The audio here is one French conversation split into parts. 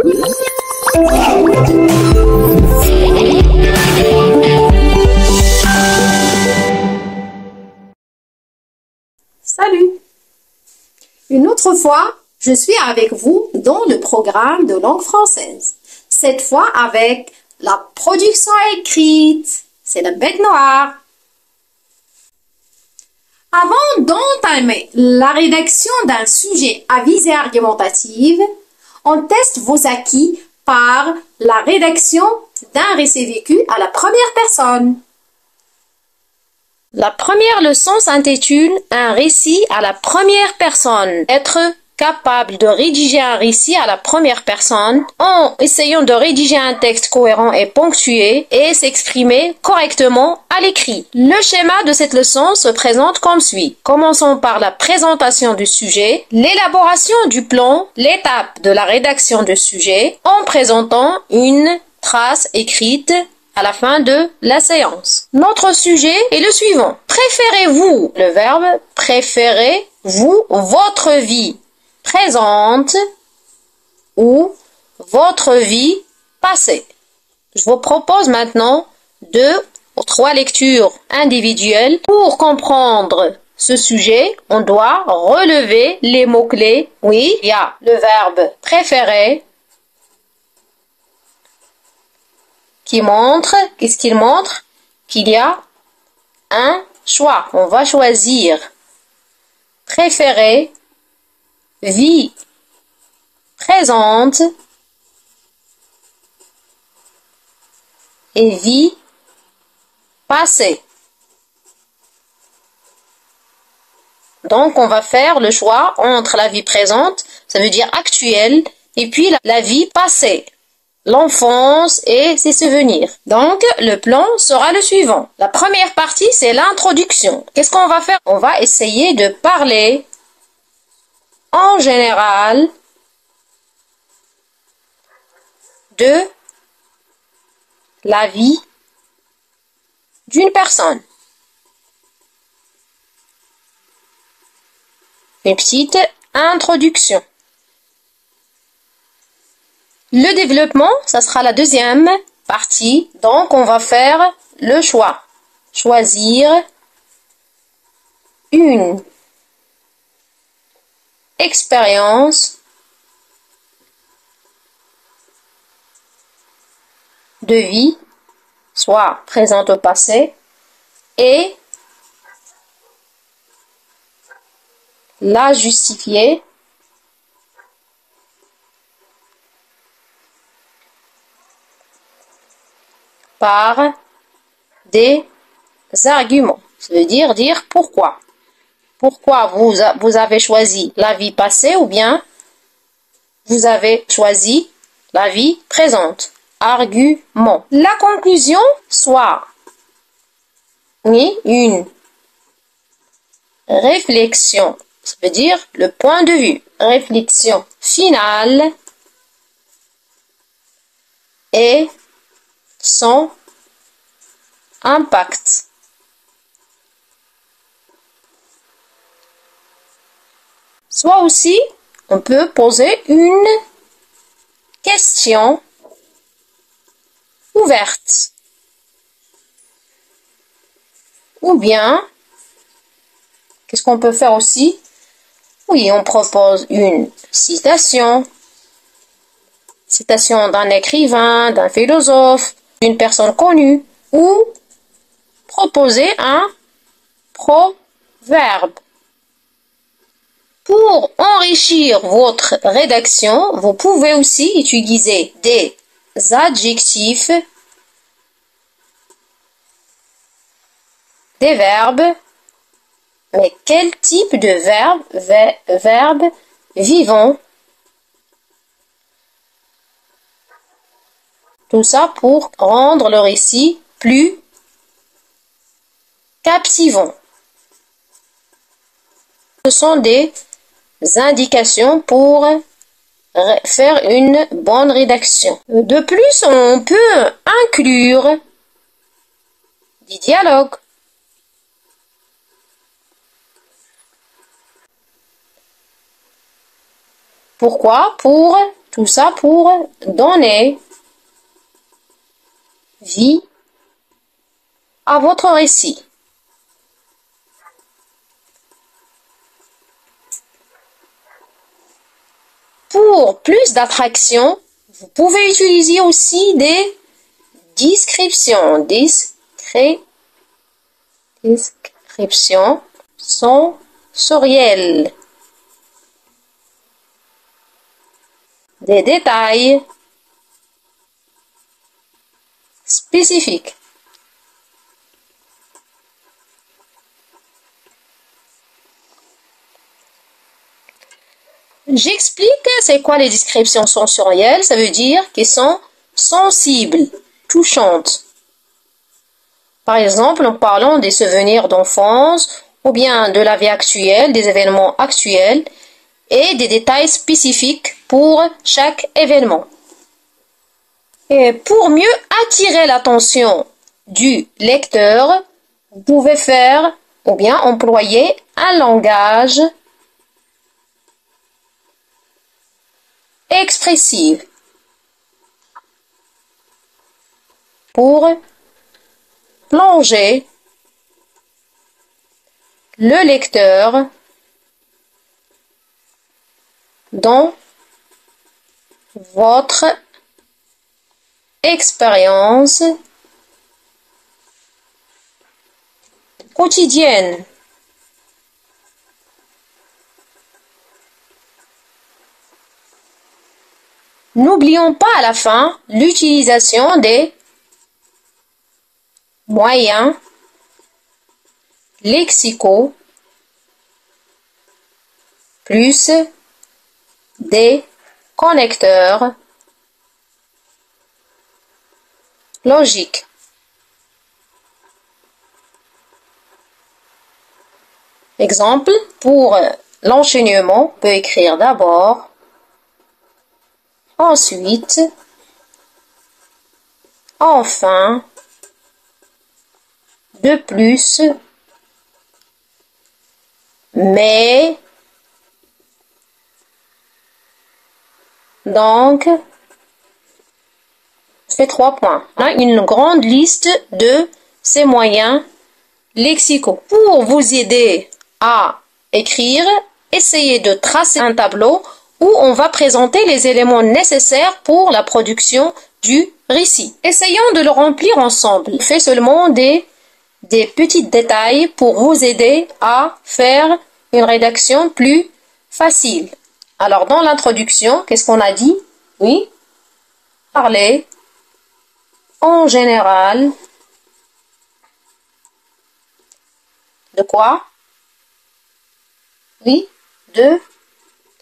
Salut! Une autre fois, je suis avec vous dans le programme de langue française. Cette fois avec la production écrite. C'est la bête noire. Avant d'entamer la rédaction d'un sujet à visée argumentative, on teste vos acquis par la rédaction d'un récit vécu à la première personne. La première leçon s'intitule « Un récit à la première personne ». Être capable de rédiger un récit à la première personne en essayant de rédiger un texte cohérent et ponctué et s'exprimer correctement à l'écrit. Le schéma de cette leçon se présente comme suit. Commençons par la présentation du sujet, l'élaboration du plan, l'étape de la rédaction du sujet en présentant une trace écrite à la fin de la séance. Notre sujet est le suivant. Préférez-vous, le verbe préférez-vous votre vie présente ou votre vie passée? Je vous propose maintenant 2 ou 3 lectures individuelles. Pour comprendre ce sujet, on doit relever les mots-clés. Oui, il y a le verbe préférer qui montre, qu'est-ce qu'il montre? Qu'il y a un choix. On va choisir. Préférer, vie présente et vie passée. Donc, on va faire le choix entre la vie présente, ça veut dire actuelle, et puis la vie passée. L'enfance et ses souvenirs. Donc, le plan sera le suivant. La première partie, c'est l'introduction. Qu'est-ce qu'on va faire? On va essayer de parler en général de la vie d'une personne. Une petite introduction. Le développement, ça sera la deuxième partie. Donc, on va faire le choix. Choisir une expérience de vie, soit présente au passé, et la justifier par des arguments. Ça veut dire pourquoi. Pourquoi vous avez choisi la vie passée ou bien vous avez choisi la vie présente. Argument. La conclusion, soit oui, une réflexion. Ça veut dire le point de vue. Réflexion finale et son impact. Soit aussi, on peut poser une question ouverte. Ou bien, qu'est-ce qu'on peut faire aussi? Oui, on propose une citation. Citation d'un écrivain, d'un philosophe, d'une personne connue. Ou proposer un proverbe. Pour enrichir votre rédaction, vous pouvez aussi utiliser des adjectifs, des verbes. Mais quel type de verbe? Verbe vivant. Tout ça pour rendre le récit plus captivant. Ce sont des indications pour faire une bonne rédaction. De plus, on peut inclure des dialogues. Pourquoi? Pour Tout ça pour donner vie à votre récit. Pour plus d'attraction, vous pouvez utiliser aussi des descriptions. Descriptions sensorielles. Des détails spécifiques. J'explique c'est quoi les descriptions sensorielles. Ça veut dire qu'elles sont sensibles, touchantes. Par exemple, en parlant des souvenirs d'enfance ou bien de la vie actuelle, des événements actuels et des détails spécifiques pour chaque événement. Et pour mieux attirer l'attention du lecteur, vous pouvez faire ou bien employer un langage expressif pour plonger le lecteur dans votre expérience quotidienne. N'oublions pas à la fin l'utilisation des moyens lexicaux plus des connecteurs logiques. Exemple, pour l'enchaînement, on peut écrire d'abord, ensuite, enfin, de plus, mais, donc, fait 3 points. On a une grande liste de ces moyens lexicaux. Pour vous aider à écrire, essayez de tracer un tableau où on va présenter les éléments nécessaires pour la production du récit. Essayons de le remplir ensemble. Faites seulement des petits détails pour vous aider à faire une rédaction plus facile. Alors, dans l'introduction, qu'est-ce qu'on a dit? Oui, parler en général de quoi? Oui, de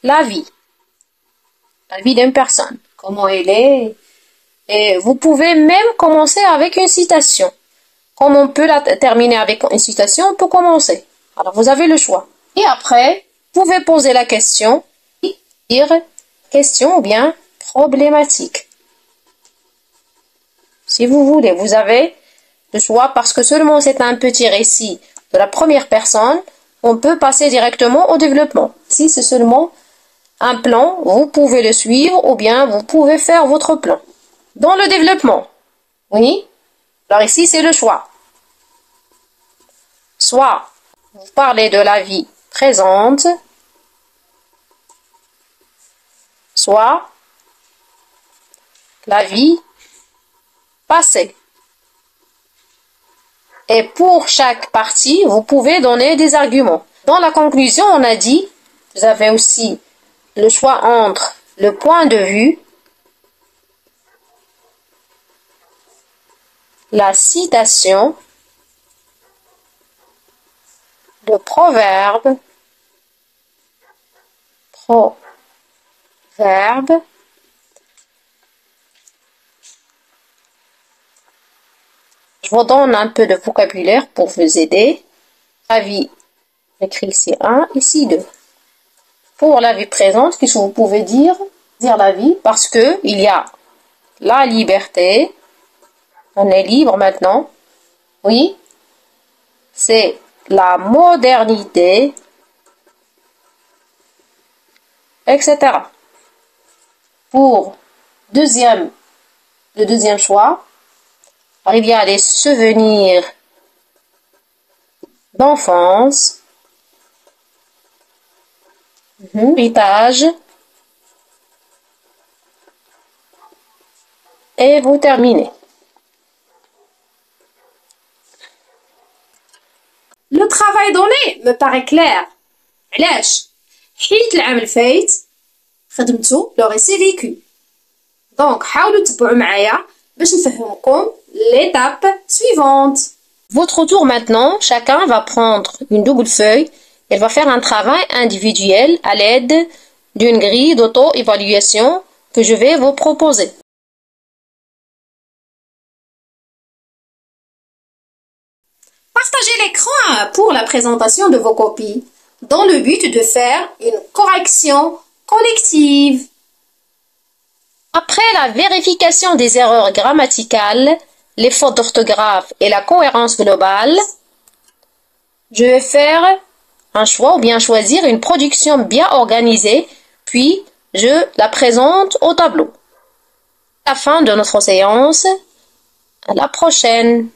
la vie d'une personne, comment elle est. Et vous pouvez même commencer avec une citation. Comme on peut la terminer avec une citation, on peut commencer. Alors, vous avez le choix. Et après, vous pouvez poser la question, dire question ou bien problématique. Si vous voulez, vous avez le choix parce que seulement c'est un petit récit de la première personne, on peut passer directement au développement. Si c'est seulement un plan, vous pouvez le suivre ou bien vous pouvez faire votre plan. Dans le développement, oui, alors ici c'est le choix. Soit vous parlez de la vie présente, soit la vie passée. Et pour chaque partie, vous pouvez donner des arguments. Dans la conclusion, on a dit, vous avez aussi le choix entre le point de vue, la citation, le proverbe, Je vous donne un peu de vocabulaire pour vous aider. La vie, j'écris ici 1, ici 2. Pour la vie présente, qu'est-ce que vous pouvez dire? Dire la vie, parce que il y a la liberté. On est libre maintenant. Oui. C'est la modernité, etc. Pour le deuxième choix, il y a les souvenirs d'enfance, héritage, et vous terminez. Le travail donné me paraît clair. علاش؟ حيت العام الفايت خدمتو لو ريسي فيكو. دونك حاولوا تتبعوا معايا باش نفهمكم l'étape suivante. Votre tour maintenant, chacun va prendre une double feuille. Elle va faire un travail individuel à l'aide d'une grille d'auto-évaluation que je vais vous proposer. Partagez l'écran pour la présentation de vos copies dans le but de faire une correction collective. Après la vérification des erreurs grammaticales, les fautes d'orthographe et la cohérence globale, je vais faire un choix ou bien choisir une production bien organisée, puis je la présente au tableau. À la fin de notre séance, à la prochaine.